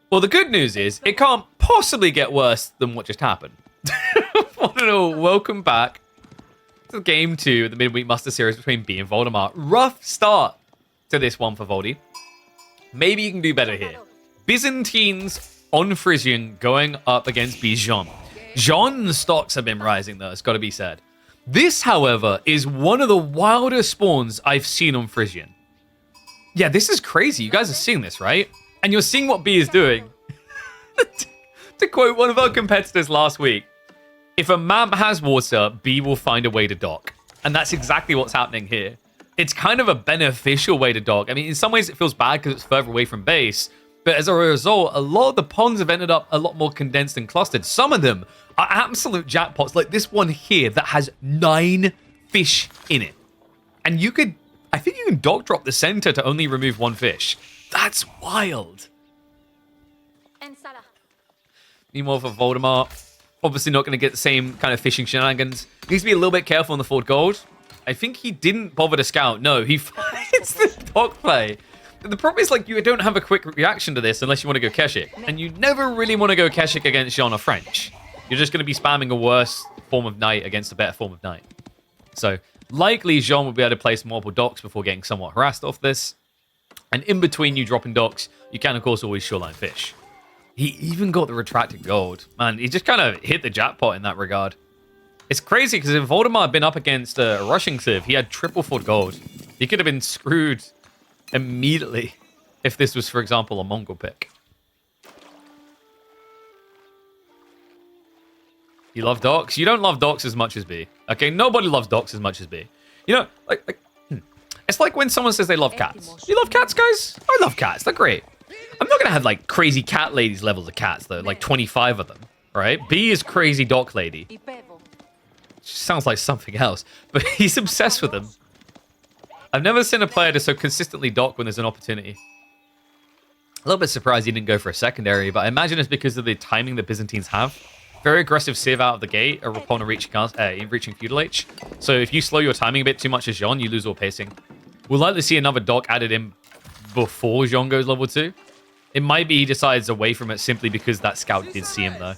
Well, the good news is it can't possibly get worse than what just happened. One and all, welcome back to game 2 of the midweek muster series between B and Voldemort. Rough start to this one for Voldy. Maybe you can do better here. Byzantines on Frisian going up against Jeanne. Jeanne's stocks have been rising though, it's got to be said. This, however, is one of the wildest spawns I've seen on Frisian. Yeah, this is crazy. You guys are seeing this, right? And you're seeing what B is doing. To quote one of our competitors last week, if a map has water, B will find a way to dock. And that's exactly what's happening here. It's kind of a beneficial way to dock. I mean, in some ways it feels bad because it's further away from base. But as a result, a lot of the ponds have ended up a lot more condensed and clustered. Some of them are absolute jackpots, like this one here that has 9 fish in it. And you could, I think you can dock drop the center to only remove 1 fish. That's wild. Meanwhile, for Voldemort, obviously not going to get the same kind of fishing shenanigans. Needs to be a little bit careful on the forward gold. I think he didn't bother to scout. No, he finds the dock play. The problem is, like, you don't have a quick reaction to this unless you want to go Kesik. And you never really want to go Kesik against Jeanne or French. You're just going to be spamming a worse form of knight against a better form of knight. So, likely Jeanne will be able to place multiple docks before getting somewhat harassed off this. And in between you dropping docks, you can, of course, always shoreline fish. He even got the retracted gold. Man, he just kind of hit the jackpot in that regard. It's crazy because if Voldemort had been up against a rushing civ, he had triple foot gold. He could have been screwed immediately if this was, for example, a Mongol pick. You love docks? You don't love docks as much as B. Okay, nobody loves docks as much as B. You know, it's like when someone says they love cats. You love cats, guys? I love cats. They're great. I'm not going to have, like, crazy cat ladies levels of cats, though. Like, 25 of them, right? B is crazy dock lady. Sounds like something else. But he's obsessed with them. I've never seen a player to so consistently dock when there's an opportunity. A little bit surprised he didn't go for a secondary, but I imagine it's because of the timing that Byzantines have. Very aggressive civ out of the gate upon reaching feudal H. So if you slow your timing a bit too much as Jeanne, you lose all pacing. We'll likely see another dock added in before Jeanne goes level 2. It might be he decides away from it simply because that scout did see him, though.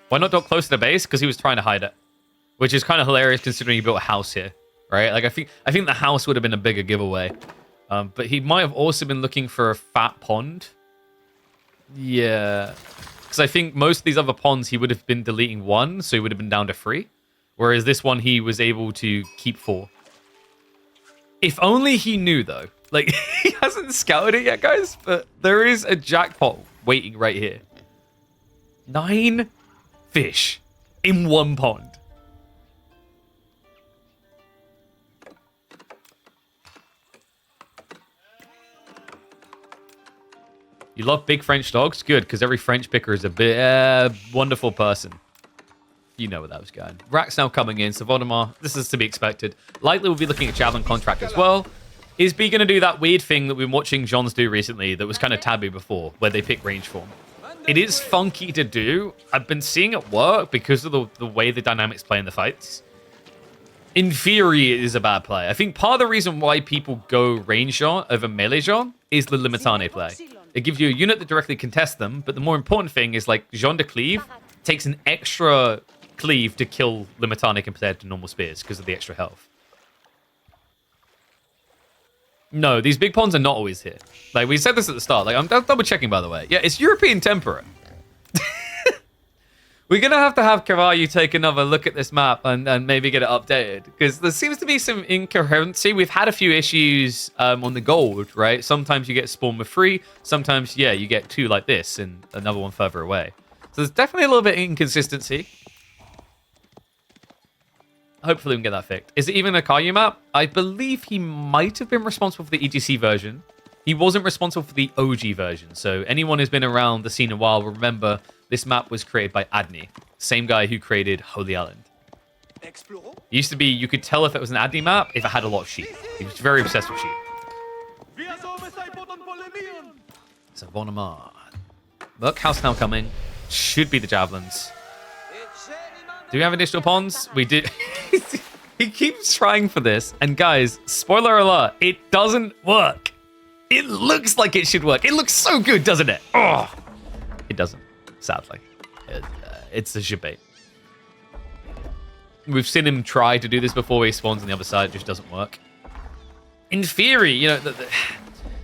Why not dock close to the base? Because he was trying to hide it. Which is kind of hilarious considering he built a house here, right? Like, I think the house would have been a bigger giveaway. But he might have also been looking for a fat pond. Yeah. Because I think most of these other ponds, he would have been deleting 1, so he would have been down to 3. Whereas this one, he was able to keep 4. If only he knew, though. Like, he hasn't scouted it yet, guys, but there is a jackpot waiting right here. 9 fish in 1 pond. You love big French dogs? Good, because every French picker is a bit wonderful person. You know where that was going. Rack's now coming in, so Voldemort, this is to be expected. Likely we'll be looking at Javelin contract as well. Is B going to do that weird thing that we've been watching Jeanne's do recently that was kind of taboo before, where they pick range form? It is funky to do. I've been seeing it work because of the way the dynamics play in the fights. In theory, it is a bad play. I think part of the reason why people go range Jeanne over melee Jeanne is the Limitane play. It gives you a unit that directly contests them, but the more important thing is, like, Jeanne de Cleave takes an extra cleave to kill Limitane compared to normal spears because of the extra health. No, these big ponds are not always here. Like, we said this at the start. Like, I'm double checking, by the way. Yeah, it's European temperate. We're going to have Carvalho take another look at this map and maybe get it updated. Because there seems to be some incoherency. We've had a few issues on the gold, right? Sometimes you get spawn with 3. Sometimes, yeah, you get 2 like this and another one further away. So there's definitely a little bit of inconsistency. Hopefully we can get that fixed. Is it even a Caillou map? I believe he might have been responsible for the EGC version. He wasn't responsible for the OG version. So anyone who's been around the scene a while will remember this map was created by Adney. Same guy who created Holy Island. It used to be, you could tell if it was an Adney map if it had a lot of sheep. He was very obsessed with sheep. So Voldemort. Look, house now coming. Should be the javelins. Do we have additional ponds? We do. He keeps trying for this. And guys, spoiler alert, it doesn't work. It looks like it should work. It looks so good, doesn't it? Oh, it doesn't, sadly. It's a shebate. We've seen him try to do this before. He spawns on the other side. It just doesn't work. In theory, you know,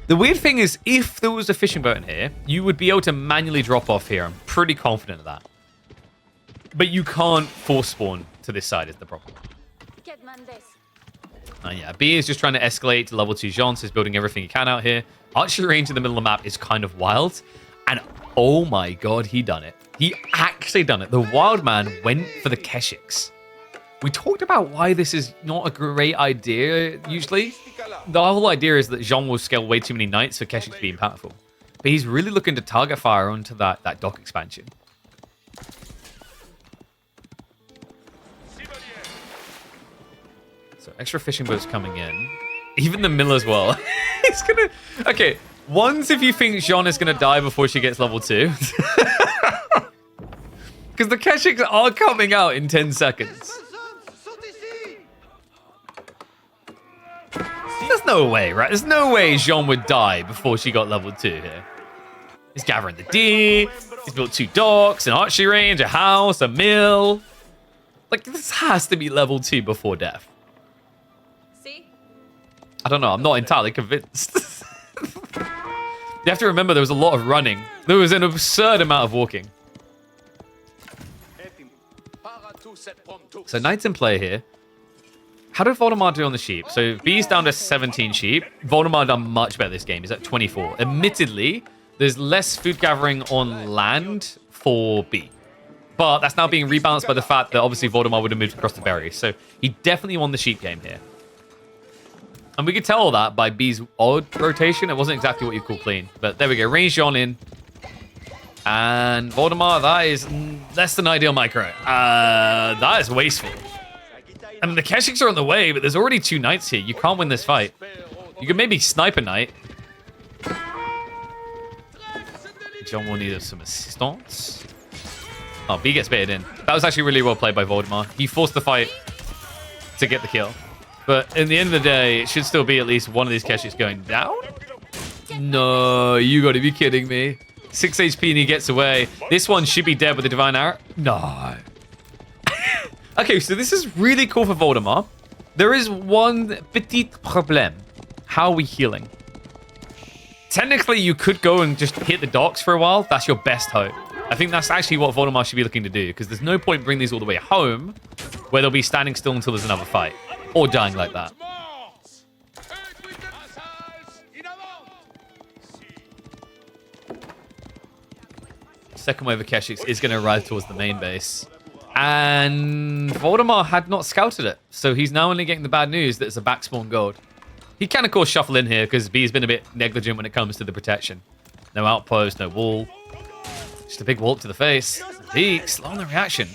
the weird thing is, if there was a fishing boat in here, you would be able to manually drop off here. I'm pretty confident of that. But you can't force spawn to this side is the problem. Yeah, B is just trying to escalate to level 2 Jeanne, so he's building everything he can out here. Archery range in the middle of the map is kind of wild. And oh my god, he done it. He actually done it. The wild man went for the Kesiks. We talked about why this is not a great idea, usually. The whole idea is that Jeanne will scale way too many knights for Kesik to be impactful. But he's really looking to target fire onto that dock expansion. So extra fishing boats coming in. Even the mill as well. He's gonna... Okay, once if you think Jeanne is gonna die before she gets level 2. Because the Kesiks are coming out in 10 seconds. There's no way, right? There's no way Jeanne would die before she got level 2 here. He's gathering the D. He's built 2 docks, an archery range, a house, a mill. Like, this has to be level 2 before death. I don't know. I'm not entirely convinced. You have to remember there was a lot of running. There was an absurd amount of walking. So knights in play here. How did Voldemar do on the sheep? So B's down to 17 sheep. Voldemar done much better this game. He's at 24. Admittedly, there's less food gathering on land for B. But that's now being rebalanced by the fact that obviously Voldemar would have moved across the berries. So he definitely won the sheep game here. And we could tell all that by B's odd rotation. It wasn't exactly what you call clean. But there we go. Range Jeanne in. And Voldemar, that is less than ideal micro. That is wasteful. I mean, the Kesiks are on the way, but there's already 2 knights here. You can't win this fight. You can maybe snipe a knight. Jeanne will need some assistance. Oh, B gets baited in. That was actually really well played by Voldemar. He forced the fight to get the kill. But in the end of the day, it should still be at least one of these Kesiks going down. No, you got to be kidding me. 6 HP and he gets away. This one should be dead with the Divine Arrow. No. Okay, so this is really cool for Voldemar. There is one petit problème. How are we healing? Technically, you could go and just hit the docks for a while. That's your best hope. I think that's actually what Voldemar should be looking to do, because there's no point bringing these all the way home where they'll be standing still until there's another fight. Or dying like that. Second wave of Kesiks is going to arrive towards the main base. And Voldemar had not scouted it. So he's now only getting the bad news that it's a backspawn gold. He can, of course, shuffle in here because B's been a bit negligent when it comes to the protection. No outpost, no wall. Just a big wallop to the face. B, slow on the reaction.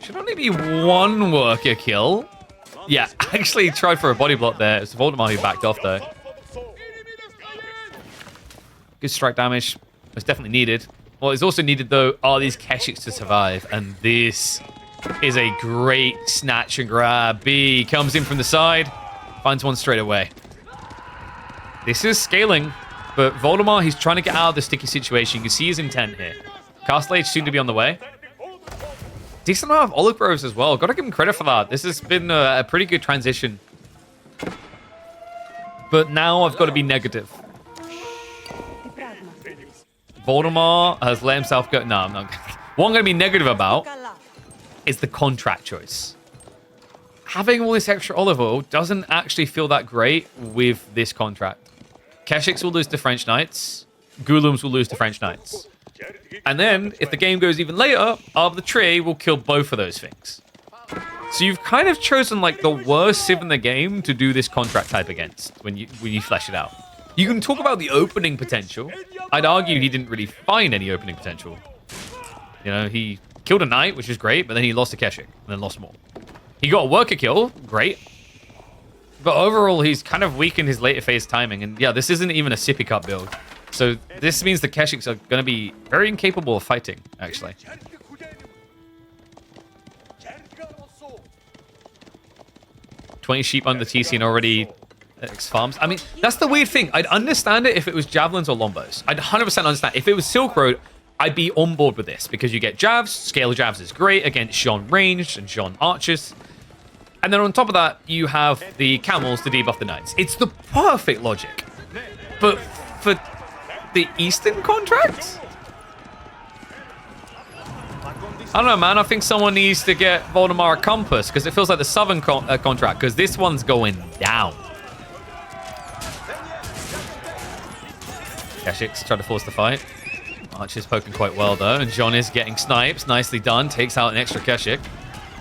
Should only be 1 worker kill. Yeah, actually tried for a body block there. It's Voldemar who backed off, though. Good strike damage. It's definitely needed. What is also needed, though, are these Kesiks to survive. And this is a great snatch and grab. B comes in from the side. Finds one straight away. This is scaling. But Voldemar, he's trying to get out of the sticky situation. You can see his intent here. Castle Age soon to be on the way. Decent amount of olive groves as well. Got to give him credit for that. This has been a pretty good transition. But now I've got to be negative. Voldemar has let himself go. No, I'm not. What I'm going to be negative about is the contract choice. Having all this extra olive oil doesn't actually feel that great with this contract. Kesiks will lose to French Knights. Golems will lose to French Knights. And then, if the game goes even later, Arbor the Tree will kill both of those things. So you've kind of chosen like the worst civ in the game to do this contract type against when you flesh it out. You can talk about the opening potential. I'd argue he didn't really find any opening potential. You know, he killed a knight, which is great, but then he lost a Kesik, and then lost more. He got a worker kill, great. But overall, he's kind of weakened his later phase timing. And yeah, this isn't even a sippy cup build. So this means the Kesiks are going to be very incapable of fighting, actually. $20 sheep under TC and already X farms. I mean, that's the weird thing. I'd understand it if it was javelins or longbows. I'd 100% understand. If it was Silk Road, I'd be on board with this because you get jabs. Scale jabs is great against Jeanne ranged and Jeanne archers. And then on top of that, you have the camels to debuff the knights. It's the perfect logic. But for the Eastern contracts? I don't know, man. I think someone needs to get Voldemar a compass because it feels like the Southern contract because this one's going down. Kesik's trying to force the fight. Archer's poking quite well, though. And Jeanne is getting snipes. Nicely done. Takes out an extra Kesik.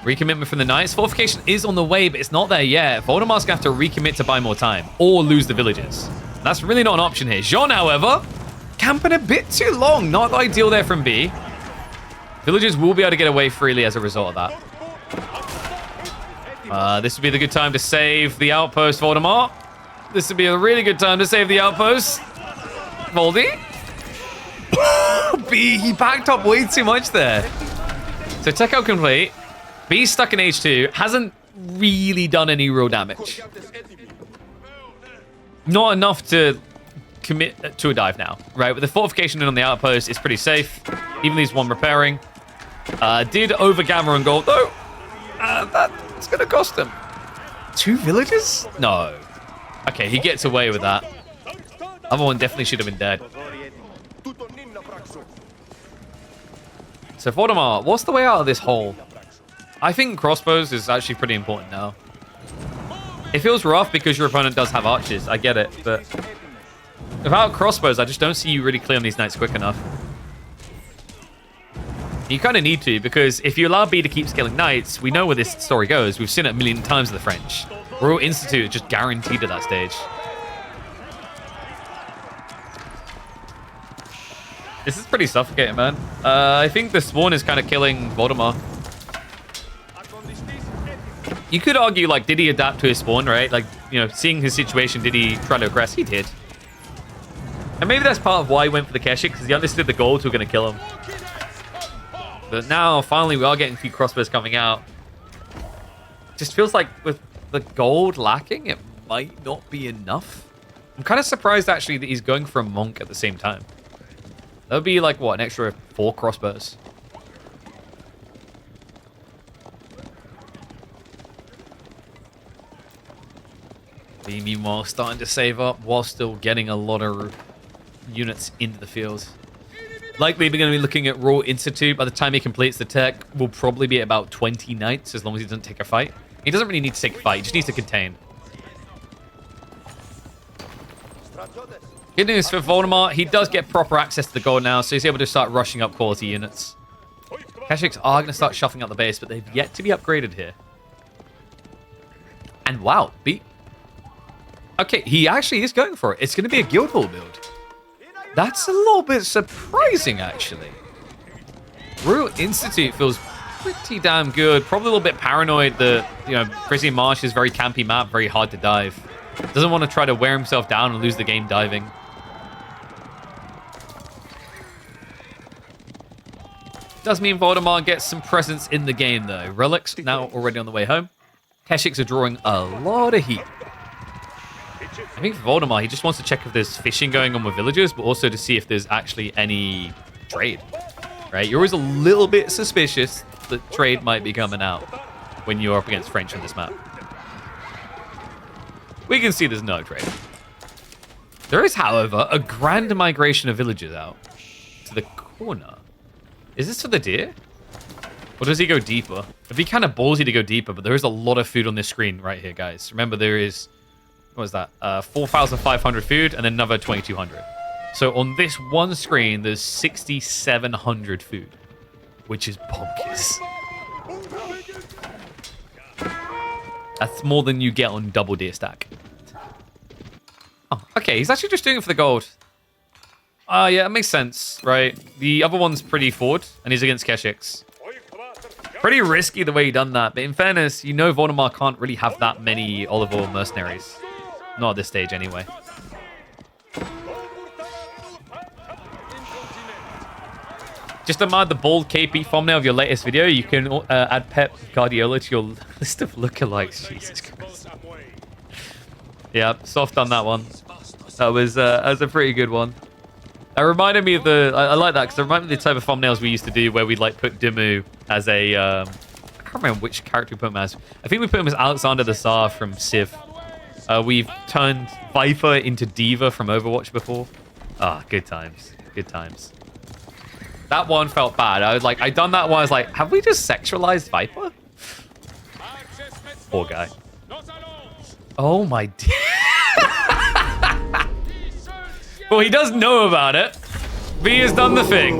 Recommitment from the Knights. Fortification is on the way, but it's not there yet. Voldemar's going to have to recommit to buy more time or lose the villages. That's really not an option here. Jeanne, however, camping a bit too long. Not ideal there from B. Villagers will be able to get away freely as a result of that. This would be the good time to save the outpost, Voldemar. This would be a really good time to save the outpost. Voldy. B, he backed up way too much there. So tech out complete. B's stuck in H2. Hasn't really done any real damage. Not enough to commit to a dive now, right? With the fortification in on the outpost, it's pretty safe. Even these one repairing. Did overgamma on gold, though. That's going to cost him. 2 villages? No. Okay, he gets away with that. Other one definitely should have been dead. So Voldemar, what's the way out of this hole? I think crossbows is actually pretty important now. It feels rough because your opponent does have archers. I get it, but without crossbows, I just don't see you really clearing these knights quick enough. You kind of need to, because if you allow B to keep scaling knights, we know where this story goes. We've seen it a million times with the French. Royal Institute is just guaranteed at that stage. This is pretty suffocating, man. I think the spawn is kind of killing Voldemar. You could argue, like, did he adapt to his spawn, right? Like, you know, seeing his situation, did he try to aggress? He did. And maybe that's part of why he went for the Kesik, because he understood the golds were going to kill him. But now, finally, we are getting a few crossbows coming out. Just feels like with the gold lacking, it might not be enough. I'm kind of surprised, actually, that he's going for a monk at the same time. That would be, like, what, an extra 4 crossbows? B, meanwhile, starting to save up while still getting a lot of units into the field. Likely, we're going to be looking at Royal Institute. By the time he completes the tech, we'll probably be at about 20 knights, as long as he doesn't take a fight. He doesn't really need to take a fight. He just needs to contain. Good news for Voldemar. He does get proper access to the gold now, so he's able to start rushing up quality units. Kesiks are going to start shuffling out the base, but they've yet to be upgraded here. And wow, B... Okay, he actually is going for it. It's going to be a Guild Hall build. That's a little bit surprising, actually. Royal Institute feels pretty damn good. Probably a little bit paranoid that, you know, Frisian Marsh is very campy map, very hard to dive. Doesn't want to try to wear himself down and lose the game diving. Does mean Voldemar gets some presence in the game, though. Relics now already on the way home. Kesiks are drawing a lot of heat. I think for Voldemar, he just wants to check if there's fishing going on with villagers, but also to see if there's actually any trade, right? You're always a little bit suspicious that trade might be coming out when you're up against French on this map. We can see there's no trade. There is, however, a grand migration of villagers out to the corner. Is this for the deer? Or does he go deeper? It'd be kind of ballsy to go deeper, but there is a lot of food on this screen right here, guys. Remember, there is... What was that? 4,500 food and then another 2,200. So on this one screen, there's 6,700 food, which is bonkers. That's more than you get on double deer stack. Oh, okay. He's actually just doing it for the gold. Yeah, that makes sense, right? The other one's pretty forward, and he's against Kesiks. Pretty risky the way he done that, but in fairness, you know Voldemar can't really have that many olive oil mercenaries. Not at this stage, anyway. Just admire the bold KP thumbnail of your latest video. You can add Pep Guardiola to your list of lookalikes. Jesus Christ. Yeah, soft on that one. That was a pretty good one. That reminded me of the... I like that because it reminded me of the type of thumbnails we used to do where we'd like put Dimmu as a... I can't remember which character we put him as. I think we put him as Alexander the Tsar from Civ. We've turned Viper into Diva from Overwatch before. Ah, good times. Good times. That one felt bad. I done that one. I was like, have we just sexualized Viper? Poor guy. Oh my... Well, he does know about it. V has done the thing.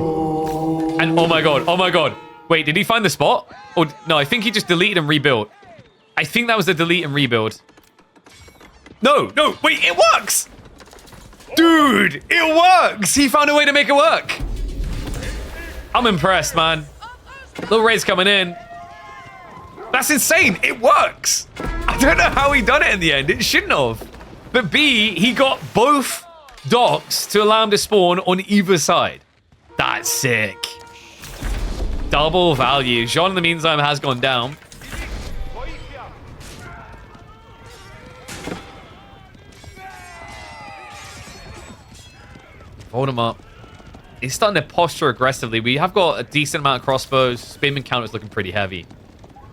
And oh my god, oh my god. Wait, did he find the spot? Or no, I think he just deleted and rebuilt. I think that was the delete and rebuild. No, wait, it works! Dude, it works! He found a way to make it work. I'm impressed, man. Little raid's coming in. That's insane. It works. I don't know how he done it in the end. It shouldn't have. But B, he got both docks to allow him to spawn on either side. That's sick. Double value. Jeanne, in the meantime, has gone down. Hold him up. He's starting to posture aggressively. We have got a decent amount of crossbows. Spearman count is looking pretty heavy.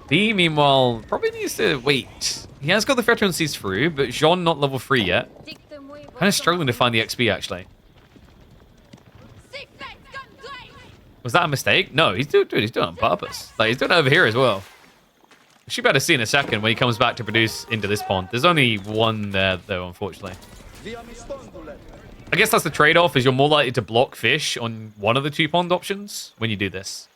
B, meanwhile, probably needs to wait. He has got the veteran sees through, but Jeanne not level 3 yet. Kind of struggling to find the XP, actually. Was that a mistake? No, he's doing it on purpose. Like, he's doing it over here as well. We should be able to see in a second when he comes back to produce into this pond. There's only one there, though, unfortunately. I guess that's the trade-off, is you're more likely to block fish on one of the 2 pond options when you do this.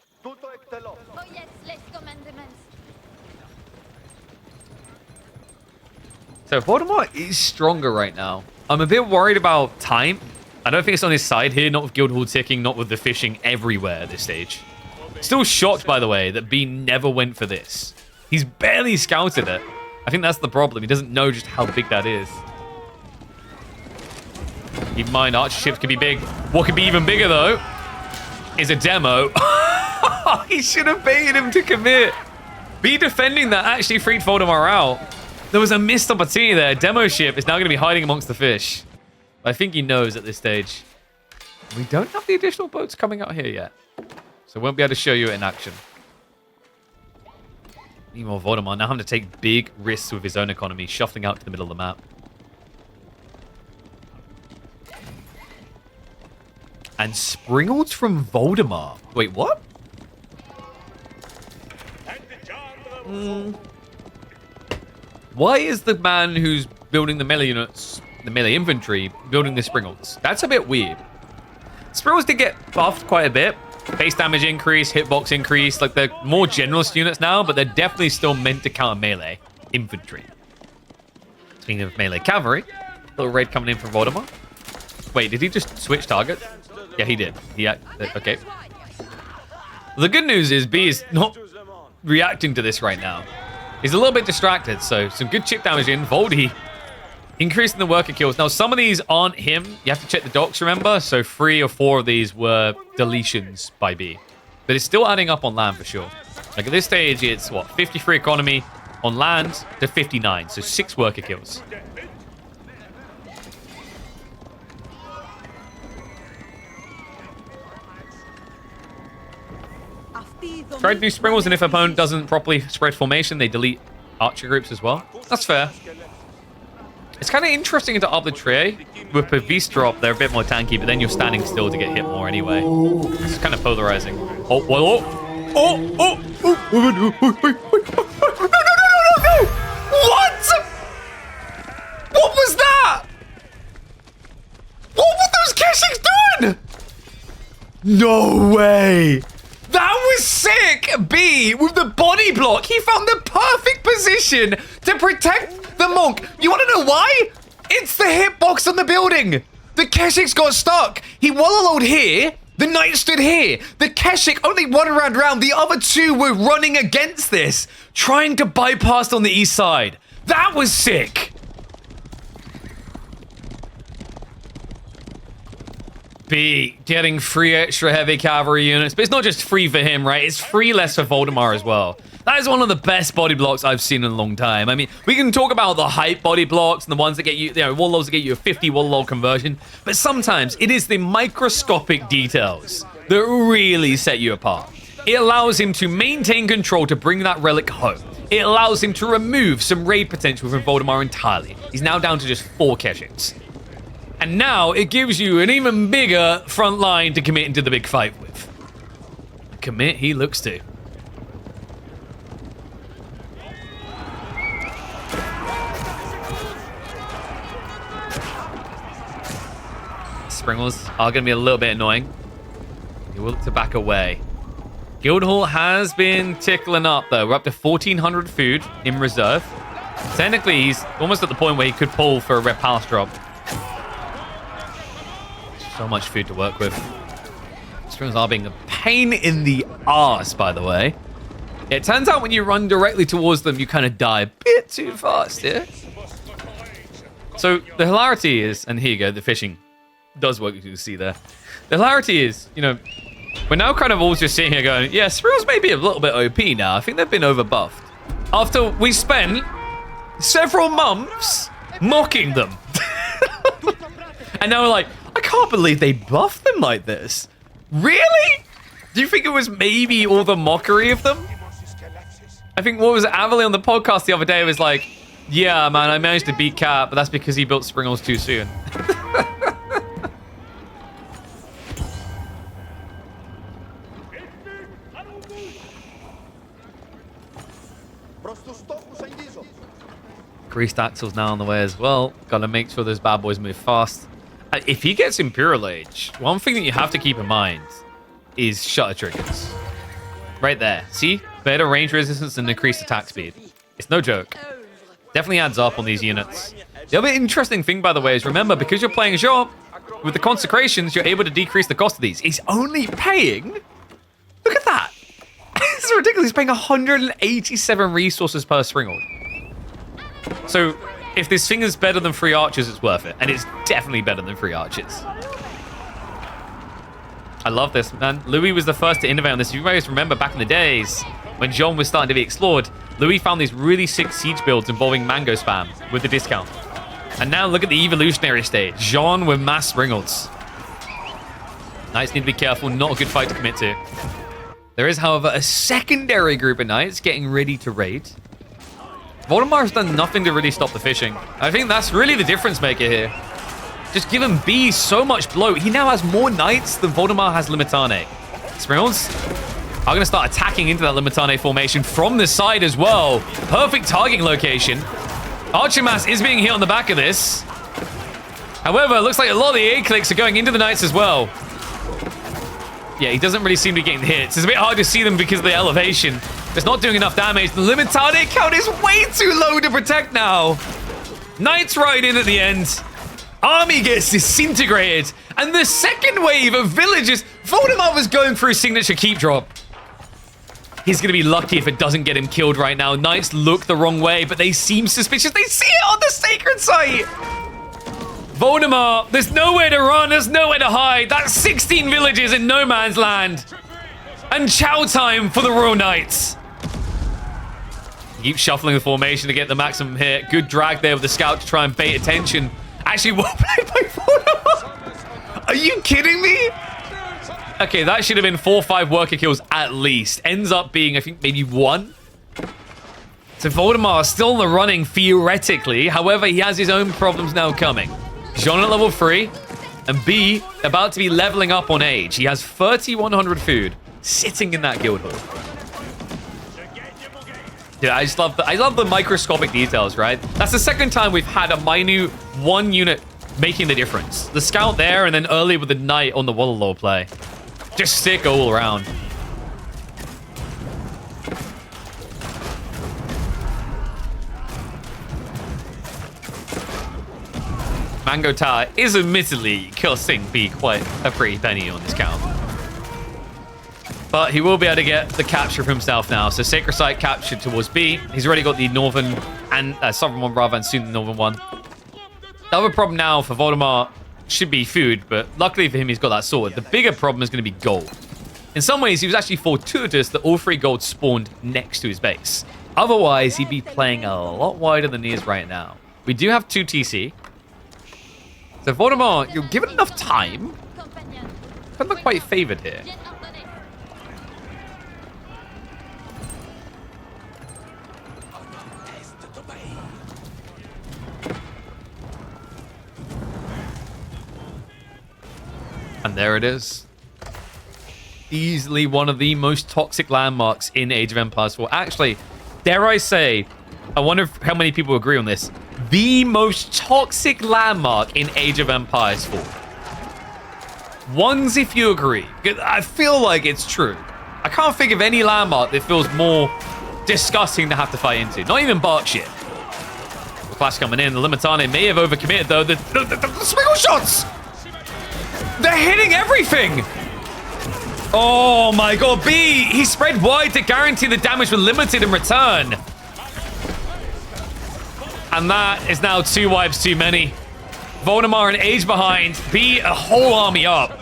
So Voldemort is stronger right now. I'm a bit worried about time. I don't think it's on his side here, not with Guildhall ticking, not with the fishing everywhere at this stage. Still shocked, by the way, that B never went for this. He's barely scouted it. I think that's the problem. He doesn't know just how big that is. Keep in mind, archer ships can be big. What could be even bigger, though, is a demo. He should have baited him to commit. B defending that actually freaked Voldemort out. There was a missed opportunity there. Demo ship is now going to be hiding amongst the fish. I think he knows at this stage. We don't have the additional boats coming out here yet. So won't be able to show you it in action. Meanwhile, Voldemort now having to take big risks with his own economy, shuffling out to the middle of the map. And Springles from Voldemort. Wait, what? Why is the man who's building the melee units, the melee infantry, building the Springles? That's a bit weird. Springles did get buffed quite a bit. Base damage increase, hitbox increase. Like, they're more generalist units now, but they're definitely still meant to counter melee infantry. Speaking of melee cavalry, little raid coming in from Voldemort. Wait, did he just switch target? Yeah, he did. Okay. The good news is B is not reacting to this right now. He's a little bit distracted, so some good chip damage in. Voldy increasing the worker kills. Now, some of these aren't him. You have to check the docs, remember? So 3 or 4 of these were deletions by B. But it's still adding up on land for sure. Like, at this stage, it's, what, 53 economy on land to 59. So 6 worker kills. Try to do Springles, and if opponent doesn't properly spread formation, they delete archer groups as well. That's fair. It's kind of interesting to up the tray. With a beast drop, they're a bit more tanky, but then you're standing still to get hit more anyway. It's kind of polarizing. Oh, well, no! What? What was that? What were those Kesiks doing? No way! That was sick! B, with the body block, he found the perfect position to protect the monk. You want to know why? It's the hitbox on the building. The Kesiks got stuck. He wallowed here. The knight stood here. The Kesik only one round. The other 2 were running against this, trying to bypass on the east side. That was sick. B, getting free extra heavy cavalry units. But it's not just free for him, right? It's free less for Voldemar as well. That is one of the best body blocks I've seen in a long time. I mean, we can talk about the hype body blocks and the ones that get you, warlords that get you a 50 warlord conversion. But sometimes it is the microscopic details that really set you apart. It allows him to maintain control to bring that relic home. It allows him to remove some raid potential from Voldemar entirely. He's now down to just 4 Kesiks. And now it gives you an even bigger front line to commit into the big fight with. Commit he looks to. Springles are going to be a little bit annoying. He will look to back away. Guildhall has been tickling up, though. We're up to 1,400 food in reserve. Technically, he's almost at the point where he could pull for a Red Palace drop. So much food to work with. Springles are being a pain in the arse, by the way. It turns out when you run directly towards them, you kind of die a bit too fast, yeah? So the hilarity is, and here you go, the fishing does work, you can see there. The hilarity is, we're now kind of all just sitting here going, yeah, Springles may be a little bit OP now. I think they've been over buffed. After we spent several months mocking them. And now we're like, I can't believe they buffed them like this. Really? Do you think it was maybe all the mockery of them? I think, what was it, Avaley on the podcast the other day was like, yeah, man, I managed to beat Cat, but that's because he built Springles too soon. Greased axles now on the way as well. Gotta make sure those bad boys move fast. If he gets Imperial Age, one thing that you have to keep in mind is shutter triggers. Right there. See? Better range resistance and increased attack speed. It's no joke. Definitely adds up on these units. The other interesting thing, by the way, is remember, because you're playing Jeanne, with the consecrations, you're able to decrease the cost of these. He's only paying... Look at that! This is ridiculous. He's paying 187 resources per Springald. So, if this thing is better than 3 archers, it's worth it. And it's definitely better than 3 archers. I love this, man. Louis was the first to innovate on this. If you guys remember back in the days when Jeanne was starting to be explored, Louis found these really sick siege builds involving mango spam with the discount. And now look at the evolutionary stage. Jeanne with mass Springalds. Knights need to be careful. Not a good fight to commit to. There is, however, a secondary group of knights getting ready to raid. Voldemar has done nothing to really stop the fishing. I think that's really the difference maker here. Just give him B so much bloat. He now has more knights than Voldemar has Limitane. Springles are going to start attacking into that Limitane formation from the side as well. Perfect targeting location. Archimass is being hit on the back of this. However, it looks like a lot of the aid clicks are going into the knights as well. Yeah, he doesn't really seem to be getting hits. It's a bit hard to see them because of the elevation. It's not doing enough damage. The Limitane count is way too low to protect now. Knights ride in at the end. Army gets disintegrated. And the second wave of villagers... Voldemar was going for his signature keep drop. He's going to be lucky if it doesn't get him killed right now. Knights look the wrong way, but they seem suspicious. They see it on the sacred site. Voldemar, there's nowhere to run. There's nowhere to hide. That's 16 villages in no man's land. And chow time for the Royal Knights. Keep shuffling the formation to get the maximum hit. Good drag there with the scout to try and bait attention. Actually, well played by Voldemar. Are you kidding me? Okay, that should have been 4 or 5 worker kills at least. Ends up being, I think, maybe 1. So Voldemar is still in the running theoretically. However, he has his own problems now coming. Jeanne at level 3. And B, about to be leveling up on age. He has 3,100 food sitting in that guild hall. Dude, I love the microscopic details, right? That's the second time we've had a minute 1 unit making the difference. The scout there, and then early with the knight on the Wallow play. Just sick all around. Mango Tower is admittedly costing B quite a pretty penny on this count. But he will be able to get the capture for himself now. So Sacred Site captured towards B. He's already got the northern and southern one rather, and soon the northern one. The other problem now for Voldemar should be food, but luckily for him, he's got that sorted. The bigger problem is going to be gold. In some ways, he was actually fortuitous that all 3 gold spawned next to his base. Otherwise, he'd be playing a lot wider than he is right now. We do have 2 TC. So Voldemort, you'll give it enough time. But look quite favored here. And there it is. Easily one of the most toxic landmarks in Age of Empires 4. Actually, dare I say, I wonder how many people agree on this. The most toxic landmark in Age of Empires 4. Ones if you agree. I feel like it's true. I can't think of any landmark that feels more disgusting to have to fight into. Not even Berkshire. The Clash coming in. The Limitane may have overcommitted, though. The swiggle shots! They're hitting everything! Oh my god, B! He spread wide to guarantee the damage was limited in return. And that is now 2 wipes too many. Voldemar an age behind. B a whole army up.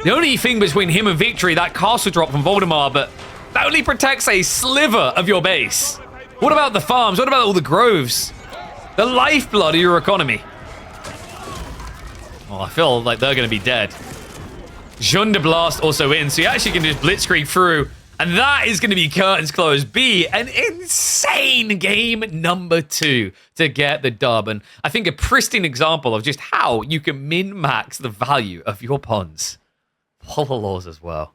The only thing between him and victory, that castle drop from Voldemar, but that only protects a sliver of your base. What about the farms? What about all the groves? The lifeblood of your economy. Well, I feel like they're going to be dead. Jeanne de Blast also in, so you actually can just blitzkrieg through. And that is going to be curtains closed. B, an insane game number 2 to get the dub. And I think a pristine example of just how you can min-max the value of your pawns. Polar laws as well.